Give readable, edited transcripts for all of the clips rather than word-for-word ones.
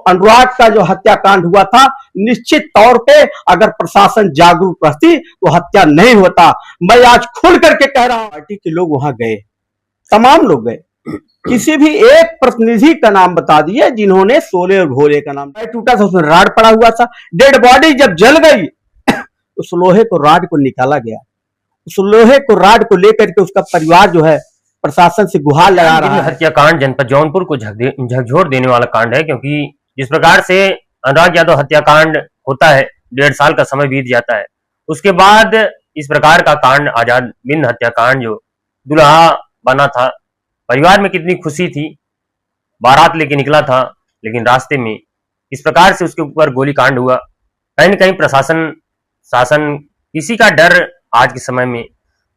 अनुराग का जो हत्याकांड हुआ था, निश्चित तौर पे अगर प्रशासन जागरूक रहती तो हत्या नहीं होता। मैं आज खुल करके कह रहा हूं, पार्टी के लोग वहां गए, तमाम लोग गए, किसी भी एक प्रतिनिधि का नाम बता दिए जिन्होंने सोले और भोले का नाम टूटा था, उसमें राड पड़ा हुआ था, डेड बॉडी जब जल गई उस लोहे को राड को निकाला गया, उस लोहे को राड को लेकर के उसका परिवार जो है प्रशासन से गुहार लगा रहा है। हत्याकांड जनपद जौनपुर को झकझोर देने वाला कांड है, क्योंकि जिस प्रकार से अनुराग यादव हत्याकांड होता है, 1.5 साल का समय बीत जाता है, उसके बाद इस प्रकार का कांड आजाद बिंद हत्याकांड जो दुल्हा बना था, परिवार में कितनी खुशी थी, बारात लेके निकला था, लेकिन रास्ते में इस प्रकार से उसके ऊपर गोली कांड हुआ। कहीं न कहीं प्रशासन शासन किसी का डर आज के समय में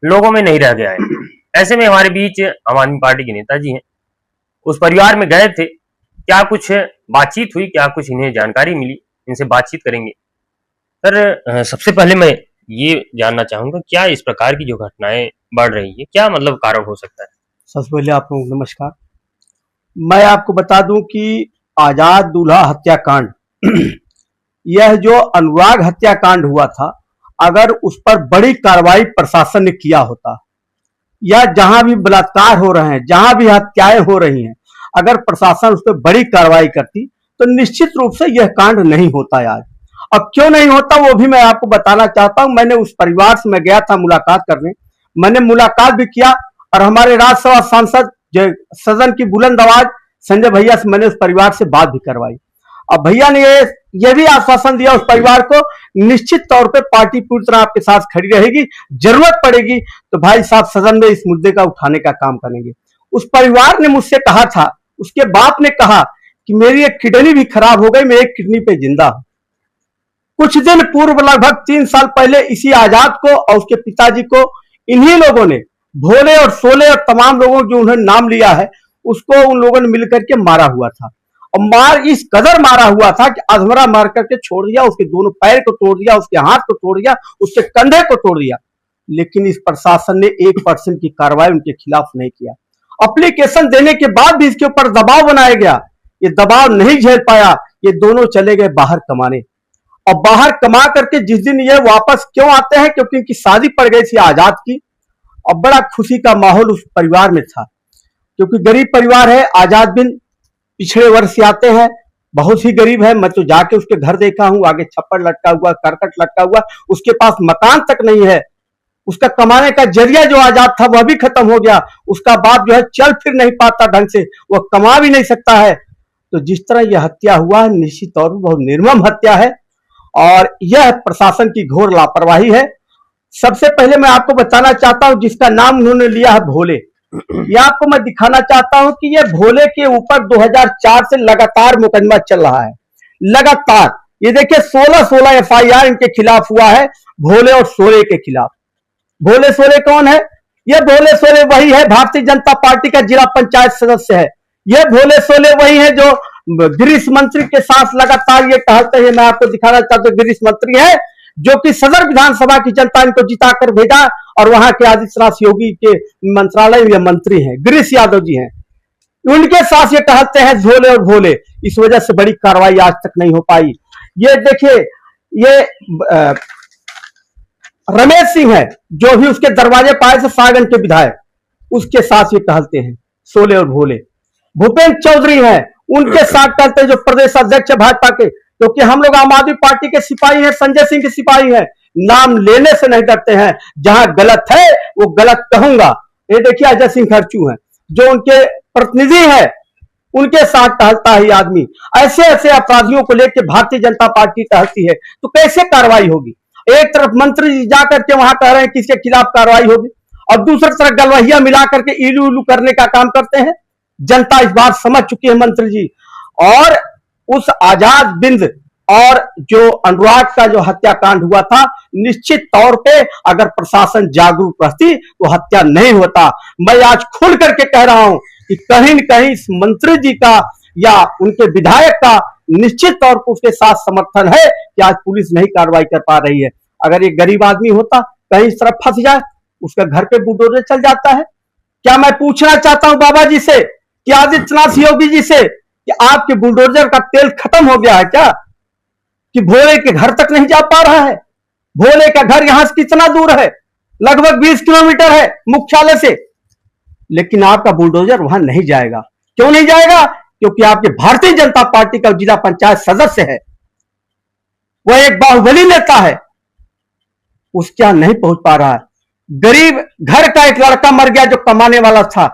लोगों में नहीं रह गया है। ऐसे में हमारे बीच आम आदमी पार्टी के नेताजी हैं, उस परिवार में गए थे, क्या कुछ बातचीत हुई, क्या कुछ इन्हें जानकारी मिली, इनसे बातचीत करेंगे। सर, सबसे पहले मैं ये जानना चाहूंगा, क्या इस प्रकार की जो घटनाएं बढ़ रही है, क्या मतलब कारण हो सकता है? सबसे पहले आप लोगों को नमस्कार। मैं आपको बता दूं कि आजाद दूल्हा हत्याकांड यह जो अनुराग हत्याकांड हुआ था, अगर उस पर बड़ी कार्रवाई प्रशासन ने किया होता, या जहां भी बलात्कार हो रहे हैं, जहां भी हत्याएं हो रही हैं, अगर प्रशासन उस पर बड़ी कार्रवाई करती तो निश्चित रूप से यह कांड नहीं होता आज। अब क्यों नहीं होता वो भी मैं आपको बताना चाहता हूं। मैंने उस परिवार से मैं गया था मुलाकात करने, मैंने मुलाकात भी किया और हमारे राज्यसभा सांसद सदन की बुलंद आवाज संजय भैया से मैंने उस परिवार से बात भी करवाई। अब भैया ने ये भी आश्वासन दिया उस परिवार को, निश्चित तौर पे पार्टी पूरी तरह आपके साथ खड़ी रहेगी, जरूरत पड़ेगी तो भाई साहब सदन में इस मुद्दे का उठाने का काम करेंगे। उस परिवार ने मुझसे कहा था, उसके बाप ने कहा कि मेरी एक किडनी भी खराब हो गई, मैं एक किडनी पे जिंदा हूं। कुछ दिन पूर्व लगभग 3 साल पहले इसी आजाद को और उसके पिताजी को इन्हीं लोगों ने, भोले और सोले और तमाम लोगों जो उन्होंने नाम लिया है, उसको उन लोगों ने मिलकर के मारा हुआ था। और मार इस कदर मारा हुआ था कि अधमरा मार करके छोड़ दिया, उसके दोनों पैर को तोड़ दिया, उसके हाथ को तोड़ दिया, उसके कंधे को तोड़ दिया। लेकिन इस प्रशासन ने 1% की कार्रवाई उनके खिलाफ नहीं किया। एप्लीकेशन देने के बाद भी इसके ऊपर दबाव बनाया गया, ये दबाव नहीं झेल पाया, ये दोनों चले गए बाहर कमाने। और बाहर कमा करके जिस दिन ये वापस क्यों आते हैं, क्योंकि इनकी शादी पड़ गई थी आजाद की, और बड़ा खुशी का माहौल उस परिवार में था, क्योंकि गरीब परिवार है। आजाद बिन पिछड़े वर्ग से आते हैं, बहुत ही गरीब है। मैं तो जाके उसके घर देखा हूं, आगे छप्पर लटका हुआ, करकट लटका हुआ, उसके पास मकान तक नहीं है। उसका कमाने का जरिया जो आजाद था वह भी खत्म हो गया। उसका बाप जो है चल फिर नहीं पाता ढंग से, वह कमा भी नहीं सकता है। तो जिस तरह यह हत्या हुआ, निश्चित तौर पर बहुत निर्मम हत्या है और यह प्रशासन की घोर लापरवाही है। सबसे पहले मैं आपको बताना चाहता हूं, जिसका नाम उन्होंने लिया है भोले, ये आपको मैं दिखाना चाहता हूं कि ये भोले के ऊपर 2004 से लगातार मुकदमा चल रहा है, लगातार। ये देखिए 16 FIR इनके खिलाफ हुआ है, भोले और सोले के खिलाफ। भोले सोले कौन है? ये भोले सोले वही है, भारतीय जनता पार्टी का जिला पंचायत सदस्य है। ये भोले सोले वही है जो गृह मंत्री के साथ लगातार ये टहलते हैं। मैं आपको दिखाना चाहता हूं, गृह मंत्री है जो कि सदर विधानसभा की जनता इनको जिताकर भेजा और वहां के आदित्यनाथ योगी के मंत्रालय में मंत्री हैं, गिरीश यादव जी हैं। उनके साथ ये टहलते हैं झोले और भोले। इस वजह से बड़ी कार्रवाई आज तक नहीं हो पाई। ये देखिए, ये रमेश सिंह है जो भी उसके दरवाजे पाए से सागन के विधायक, उसके साथ ये टहलते हैं सोले और भोले। भूपेंद्र चौधरी हैं, उनके साथ टहलते हैं जो प्रदेश अध्यक्ष है भाजपा के, क्योंकि हम लोग आम आदमी पार्टी के सिपाही हैं, संजय सिंह के सिपाही हैं, नाम लेने से नहीं डरते हैं। जहां गलत है वो गलत कहूंगा। ये देखिए अजय सिंह खर्चू हैं जो उनके प्रतिनिधि हैं, उनके साथ टहलता है आदमी। ऐसे ऐसे अपराधियों को लेकर भारतीय जनता पार्टी टहलती है, तो कैसे कार्रवाई होगी? एक तरफ मंत्री जी जाकर के वहां कह रहे हैं किसके खिलाफ कार्रवाई होगी, और दूसरी तरफ गलवहिया मिला करके इलू इलू करने का काम करते हैं। जनता इस बात समझ चुकी है मंत्री जी। और उस आजाद बिंद और जो अनुराग का जो हत्याकांड हुआ था, निश्चित तौर पे अगर प्रशासन जागरूक रहती तो हत्या नहीं होता। मैं आज खुल करके कह रहा हूं कि कहीं न कहीं इस मंत्री जी का या उनके विधायक का निश्चित तौर पर उसके साथ समर्थन है कि आज पुलिस नहीं कार्रवाई कर पा रही है। अगर ये गरीब आदमी होता, कहीं इस तरफ फंस जाए, उसका घर पे बुलडोजर चल जाता है। क्या मैं पूछना चाहता हूं बाबा जी से कि आदित्यनाथ योगी जी से कि आपके बुलडोजर का तेल खत्म हो गया है क्या, कि भोले के घर तक नहीं जा पा रहा है? भोले का घर यहां से कितना दूर है? लगभग 20 किलोमीटर है मुख्यालय से, लेकिन आपका बुलडोजर वहां नहीं जाएगा। क्यों नहीं जाएगा? क्योंकि आपके भारतीय जनता पार्टी का जिला पंचायत सदस्य है, वह एक बाहुबली नेता है, उसके यहां नहीं पहुंच पा रहा है। गरीब घर का एक लड़का मर गया जो कमाने वाला था,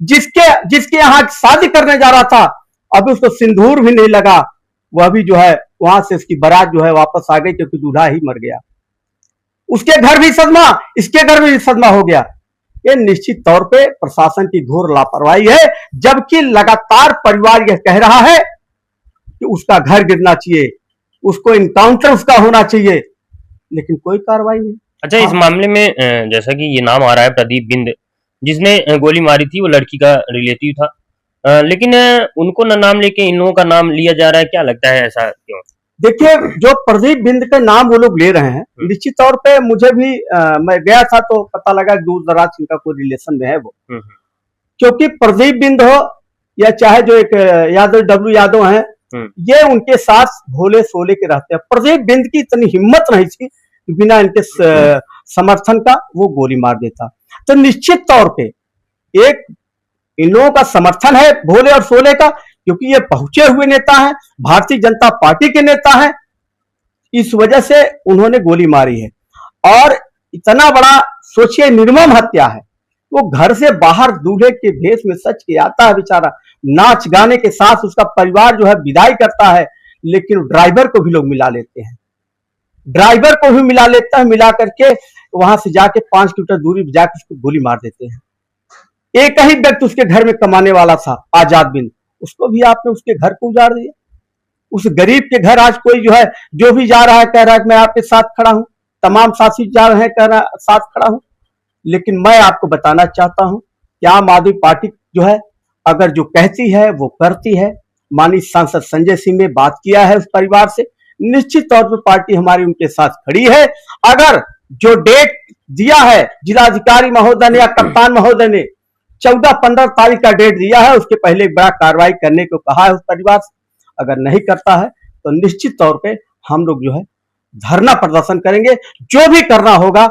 जिसके यहां शादी करने जा रहा था, अभी उसको सिंदूर भी नहीं लगा, वह भी जो है वहां से उसकी बारात जो है वापस आ गई क्योंकि दूल्हा ही मर गया। उसके घर भी सदमा, इसके घर में भी सदमा हो गया। ये निश्चित तौर पे प्रशासन की घोर लापरवाही है, जबकि लगातार परिवार यह कह रहा है कि उसका घर गिरना चाहिए, उसको इनकाउंटर उसका होना चाहिए, लेकिन कोई कार्रवाई नहीं। अच्छा, इस मामले में जैसा कि ये नाम आ रहा है प्रदीप बिंद, जिसने गोली मारी थी, वो लड़की का रिलेटिव था, लेकिन उनको न नाम लेके इन लोगों का नाम लिया जा रहा है, क्या लगता है ऐसा क्यों? देखिए, जो प्रदीप बिंद का नाम वो लोग ले रहे हैं, निश्चित तौर पे मुझे भी मैं गया था तो पता लगा दूर दराज इनका कोई रिलेशन में है वो, क्योंकि प्रदीप बिंद हो या चाहे जो एक यादव डब्ल्यू यादव हैं, ये उनके साथ भोले सोले के रहते हैं। प्रदीप बिंद की इतनी हिम्मत नहीं थी कि बिना इनके समर्थन का वो गोली मार देता। तो निश्चित तौर पे एक इन लोगों का समर्थन है भोले और सोले का, क्योंकि ये पहुंचे हुए नेता हैं, भारतीय जनता पार्टी के नेता हैं, इस वजह से उन्होंने गोली मारी है। और इतना बड़ा सोचिए निर्मम हत्या है, वो घर से बाहर दूल्हे के भेष में सच के आता है बेचारा, नाच गाने के साथ उसका परिवार जो है विदाई करता है, लेकिन ड्राइवर को भी लोग मिला लेते हैं, ड्राइवर को भी मिला लेता है, मिला करके वहां से जाके 5 किलोमीटर दूरी पर जाकर उसको गोली मार देते हैं। एक ही व्यक्ति उसके घर में कमाने वाला था, आजाद बिंद, उसको भी आपने उसके घर को उजाड़ दिया। उस गरीब के घर आज कोई जो है, जो भी जा रहा है कह रहा है मैं आपके साथ खड़ा हूं, तमाम साथी जा रहे हैं कह रहा साथ खड़ा हूं। लेकिन मैं आपको बताना चाहता हूं कि आम आदमी पार्टी जो है अगर जो कहती है वो करती है। माननीय सांसद संजय सिंह ने बात किया है उस परिवार से, निश्चित तौर पर पार्टी हमारी उनके साथ खड़ी है। अगर जो डेट दिया है जिलाधिकारी महोदय ने या कप्तान महोदय ने 14-15 तारीख का डेट दिया है, उसके पहले एक बड़ा कार्रवाई करने को कहा है उस परिवार से, अगर नहीं करता है तो निश्चित तौर पे हम लोग जो है धरना प्रदर्शन करेंगे। जो भी करना होगा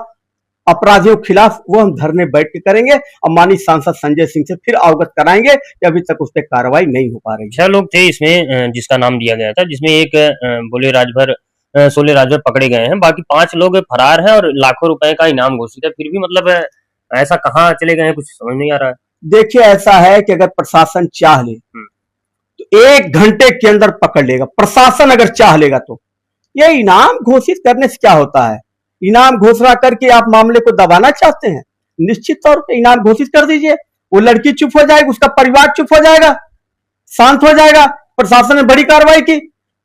अपराधियों के खिलाफ वो हम धरने बैठ के करेंगे और माननीय सांसद संजय सिंह से फिर अवगत कराएंगे कि अभी तक उस पर कार्रवाई नहीं हो पा रही। 6 लोग थे इसमें जिसका नाम दिया गया था, जिसमें एक सोले राजभर पकड़े गए हैं, बाकी 5 लोग फरार हैं और लाखों रुपए का इनाम घोषित है। फिर भी मतलब ऐसा कहाँ चले गए हैं, कुछ समझ नहीं आ रहा है। देखिए, ऐसा है कि अगर प्रशासन चाह ले तो 1 घंटे के अंदर पकड़ लेगा, प्रशासन अगर चाह लेगा तो। ये इनाम घोषित करने से क्या होता है? इनाम घोषणा करके आप मामले को दबाना चाहते हैं? निश्चित तौर पे इनाम घोषित कर दीजिए, वो लड़की चुप हो जाएगी, उसका परिवार चुप हो जाएगा, शांत हो जाएगा। प्रशासन ने बड़ी कार्रवाई की,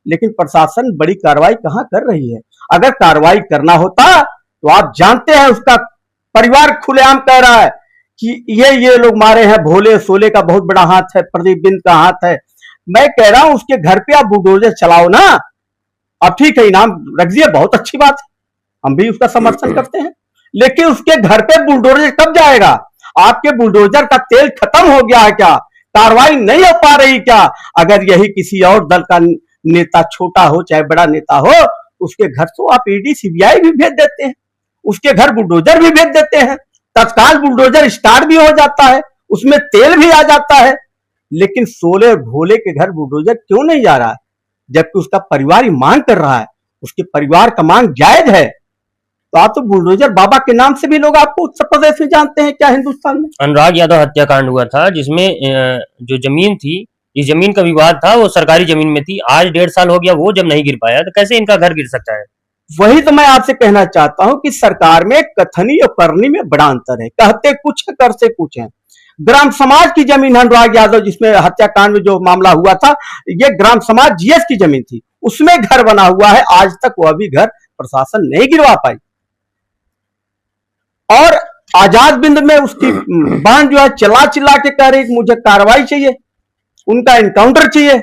लेकिन प्रशासन बड़ी कार्रवाई कहां कर रही है? अगर कार्रवाई करना होता तो आप जानते हैं उसका परिवार खुलेआम कह रहा है कि ये लोग मारे हैं, भोले सोले का बहुत बड़ा हाथ है, प्रदीप बिंद का हाथ है। मैं कह रहा हूं उसके घर पे आप बुलडोजर चलाओ ना। अब ठीक है, इनाम रख दिए, बहुत अच्छी बात है, हम भी उसका समर्थन करते हैं, लेकिन उसके घर पे बुलडोजर कब जाएगा? आपके बुलडोजर का तेल खत्म हो गया है क्या? कार्रवाई नहीं हो पा रही क्या? अगर यही किसी और दल का नेता, छोटा हो चाहे बड़ा नेता हो, उसके घर तो आप ईडी सीबीआई भी भेज देते हैं, उसके घर बुलडोजर भी भेज देते हैं, तत्काल बुलडोजर स्टार्ट भी हो जाता है, उसमें तेल भी आ जाता है। लेकिन सोले और भोले के घर बुलडोजर क्यों नहीं जा रहा है? जबकि उसका परिवार ही मांग कर रहा है, उसके परिवार का मांग जायज है। तो आप तो बुलडोजर बाबा के नाम से भी लोग आपको उत्तर प्रदेश में जानते हैं क्या हिंदुस्तान में? अनुराग यादव हत्याकांड हुआ था, जिसमें जो जमीन थी, इस जमीन का विवाद था, वो सरकारी जमीन में थी। आज 1.5 साल हो गया, वो जब नहीं गिर पाया तो कैसे इनका घर गिर सकता है? वही तो मैं आपसे कहना चाहता हूं कि सरकार में कथनी और करनी में बड़ा अंतर है। कहते कुछ है, करते कुछ है। ग्राम समाज की जमीन अनुराग यादव, जिसमें हत्याकांड में जो मामला हुआ था, ये ग्राम समाज जीएस की जमीन थी, उसमें घर बना हुआ है। आज तक वह भी घर प्रशासन नहीं गिरवा पाई। और आजाद बिंद में उसकी बहन जो है चिल्ला चिल्ला के कह रही मुझे कार्रवाई चाहिए, उनका एनकाउंटर चाहिए,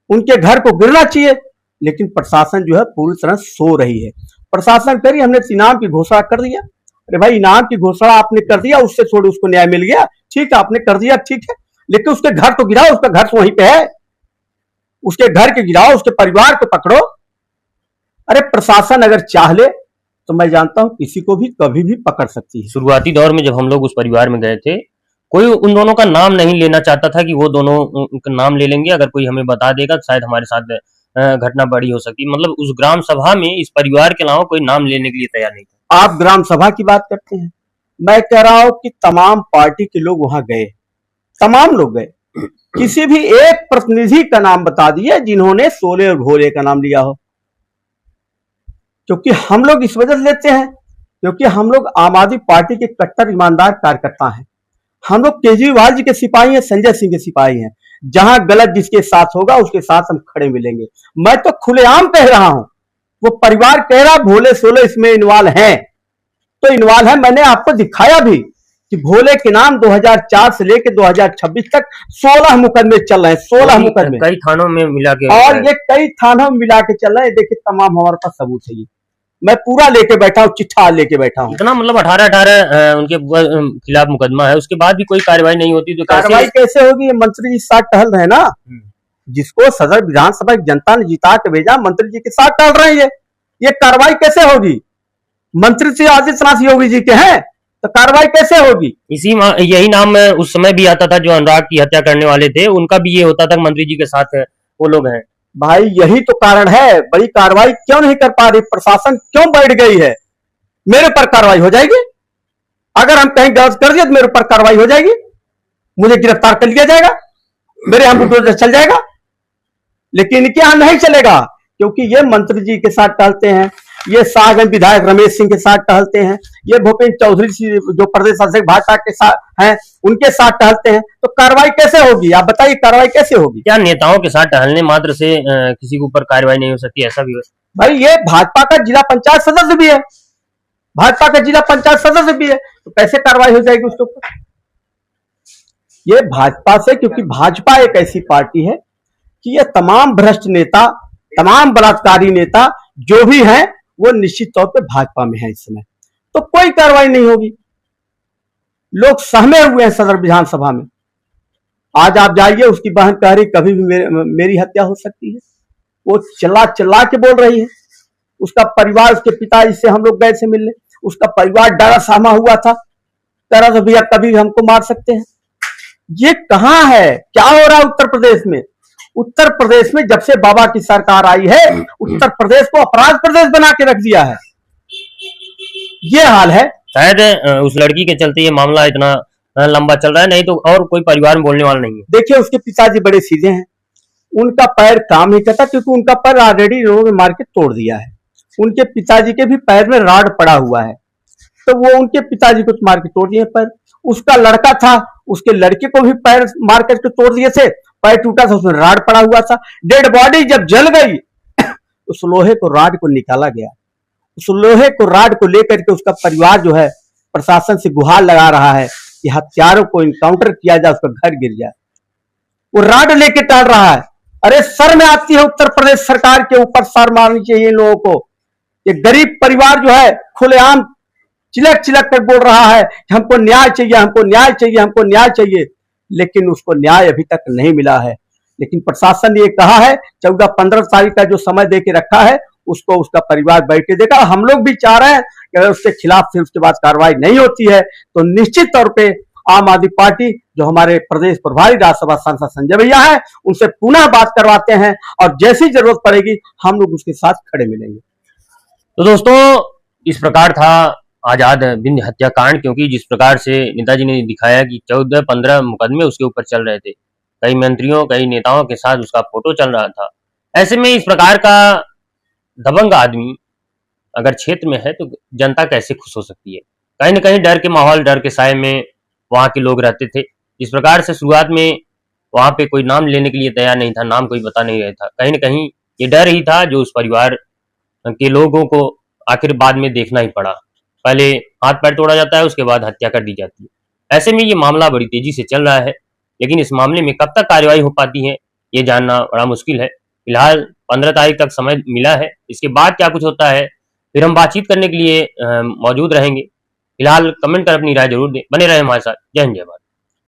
उनके घर को गिरना चाहिए, लेकिन प्रशासन जो है पूरी तरह सो रही है। प्रशासन कह रही हमने इनाम की घोषणा कर दिया। अरे भाई, इनाम की घोषणा आपने कर दिया, उससे थोड़ी उसको न्याय मिल गया, ठीक है, आपने कर दिया, ठीक है, लेकिन उसके घर तो गिराओ, उसका घर तो वहीं पे है, उसके घर के गिराओ, उसके परिवार को पकड़ो। अरे प्रशासन अगर चाह ले तो मैं जानता हूं किसी को भी कभी भी पकड़ सकती है। शुरुआती दौर में जब हम लोग उस परिवार में गए थे, कोई उन दोनों का नाम नहीं लेना चाहता था कि वो दोनों उनका नाम ले लेंगे, अगर कोई हमें बता देगा तो शायद हमारे साथ घटना बड़ी हो सकती। मतलब उस ग्राम सभा में इस परिवार के अलावा कोई नाम लेने के लिए तैयार नहीं था। आप ग्राम सभा की बात करते हैं, मैं कह रहा हूं कि तमाम पार्टी के लोग वहां गए, तमाम लोग गए, किसी भी एक प्रतिनिधि का नाम बता दिए जिन्होंने सोले और भोले का नाम लिया हो। क्योंकि हम लोग इस वजह से लेते हैं क्योंकि हम लोग आम आदमी पार्टी के कट्टर ईमानदार कार्यकर्ता हैं। हम लोग केजरीवाल जी के सिपाही हैं, संजय सिंह के सिपाही हैं। जहां गलत जिसके साथ होगा उसके साथ हम खड़े मिलेंगे। मैं तो खुलेआम कह रहा हूं, वो परिवार कह रहा भोले सोले इसमें इन्वॉल्व हैं, तो इन्वॉल्व है। मैंने आपको दिखाया भी कि भोले के नाम 2004 से लेकर 2026 तक 16 मुकदमे चल रहे हैं, 16 मुकदमे कई थानों में मिला के, और ये कई थानों में मिला के चल रहे हैं। देखिए तमाम हमारे पास सबूत है, मैं पूरा लेके बैठा हूँ, चिट्ठा लेके बैठा हूँ। इतना मतलब 18 उनके खिलाफ मुकदमा है, उसके बाद भी कोई कार्रवाई नहीं होती तो कार्रवाई कैसे होगी? ये मंत्री जी साथ टहल रहे हैं ना, जिसको सदर विधानसभा की जनता ने जिता के भेजा, मंत्री जी के साथ टहल रहे हैं। ये कार्रवाई कैसे होगी? मंत्री श्री आदित्यनाथ योगी जी के हैं तो कार्रवाई कैसे होगी? यही नाम उस समय भी आता था, जो अनुराग की हत्या करने वाले थे उनका भी ये होता था, मंत्री जी के साथ वो लोग हैं। भाई यही तो कारण है, बड़ी कार्रवाई क्यों नहीं कर पा रही प्रशासन, क्यों बैठ गई है? मेरे ऊपर कार्रवाई हो जाएगी, अगर हम कहीं गलत कर दिए तो मेरे ऊपर कार्रवाई हो जाएगी, मुझे गिरफ्तार कर लिया जाएगा, मेरे यहाँ बुलडोजर चल जाएगा। लेकिन इनके यहां नहीं चलेगा क्योंकि ये मंत्री जी के साथ टहलते हैं, ये शाहगंज विधायक रमेश सिंह के साथ टहलते हैं, ये भूपेंद्र चौधरी जो प्रदेश अध्यक्ष भाजपा के साथ हैं उनके साथ टहलते हैं। तो कार्रवाई कैसे होगी? आप बताइए, कार्रवाई कैसे होगी? क्या नेताओं के साथ टहलने मात्र से किसी के ऊपर कार्रवाई नहीं हो सकती? ऐसा भी हो भाई, ये भाजपा का जिला पंचायत सदस्य भी है, भाजपा का जिला पंचायत सदस्य भी है, तो कैसे कार्रवाई हो जाएगी उसके ऊपर? ये भाजपा से, क्योंकि भाजपा एक ऐसी पार्टी है कि ये तमाम भ्रष्ट नेता, तमाम बलात्कारी नेता जो भी हैं वो निश्चित तौर पे भाजपा में है इस समय, तो कोई कार्रवाई नहीं होगी। लोग सहमे हुए हैं सदर विधानसभा में। आज आप जाइए, उसकी बहन कह रही कभी भी मेरी हत्या हो सकती है, वो चिल्ला चिल्ला के बोल रही है। उसका परिवार, उसके पिताजी से हम लोग गए थे मिलने, उसका परिवार डरा सहमा हुआ था, कह रहा था भैया कभी भी हमको मार सकते हैं। ये कहां है? क्या हो रहा है उत्तर प्रदेश में? उत्तर प्रदेश में जब से बाबा की सरकार आई है, उत्तर प्रदेश को अपराध प्रदेश बना के रख दिया है। ये हाल है। शायद उस लड़की के चलते ये मामला इतना लंबा चल रहा है, नहीं तो और कोई परिवार में बोलने वाला नहीं है। देखिए उसके पिताजी बड़े सीधे हैं, उनका पैर काम नहीं करता क्योंकि उनका पैर ऑलरेडी लोगों ने मार के तोड़ दिया है। उनके पिताजी के भी पैर में राड पड़ा हुआ है, तो वो उनके पिताजी को मार के तोड़ दिए पैर। उसका लड़का था, उसके लड़के को भी पैर मार करके तोड़ दिए थे, पैर टूटा था, उसमें राड पड़ा हुआ था। डेड बॉडी जब जल गई उस लोहे को, राड को निकाला गया। उस लोहे को, राड को लेकर के उसका परिवार जो है प्रशासन से गुहार लगा रहा है कि हत्यारों को इनकाउंटर किया जाए, उसका घर गिर जाए। वो राड लेके टहल रहा है। अरे सर में आती है उत्तर प्रदेश सरकार के ऊपर, सर मारनी चाहिए इन लोगों को। ये गरीब परिवार जो है खुलेआम चिलक चिलक कर बोल रहा है कि हमको न्याय चाहिए, हमको न्याय चाहिए, हमको न्याय चाहिए, लेकिन उसको न्याय अभी तक नहीं मिला है। लेकिन प्रशासन ने ये कहा है 14-15 तारीख का जो समय दे के रखा है, उसको उसका परिवार बैठ के देगा। हम लोग भी चाह रहे हैं कि अगर उसके खिलाफ फिर उसके बाद कार्रवाई नहीं होती है तो निश्चित तौर पे आम आदमी पार्टी, जो हमारे प्रदेश प्रभारी राज्यसभा सांसद संजय भैया है, उनसे पुनः बात करवाते हैं और जैसी जरूरत पड़ेगी हम लोग उसके साथ खड़े मिलेंगे। तो दोस्तों, इस प्रकार था आजाद बिंद हत्याकांड, क्योंकि जिस प्रकार से नेताजी ने दिखाया कि 14-15 मुकदमे उसके ऊपर चल रहे थे, कई मंत्रियों, कई नेताओं के साथ उसका फोटो चल रहा था। ऐसे में इस प्रकार का दबंग आदमी अगर क्षेत्र में है तो जनता कैसे खुश हो सकती है? कहीं न कहीं डर के माहौल, डर के साए में वहां के लोग रहते थे। जिस प्रकार से शुरुआत में वहां पे कोई नाम लेने के लिए तैयार नहीं था, नाम कोई बता नहीं रहा था, कहीं न कहीं ये डर ही था जो उस परिवार के लोगों को आखिर बाद में देखना ही पड़ा। पहले हाथ पैर तोड़ा जाता है, उसके बाद हत्या कर दी जाती है। ऐसे में ये मामला बड़ी तेजी से चल रहा है, लेकिन इस मामले में कब तक कार्रवाई हो पाती है ये जानना बड़ा मुश्किल है। फिलहाल 15 तारीख तक समय मिला है, इसके बाद क्या कुछ होता है फिर हम बातचीत करने के लिए मौजूद रहेंगे। फिलहाल कमेंट कर अपनी राय जरूर दें। बने रहे हमारे साथ। जय हिंद, जय भारत।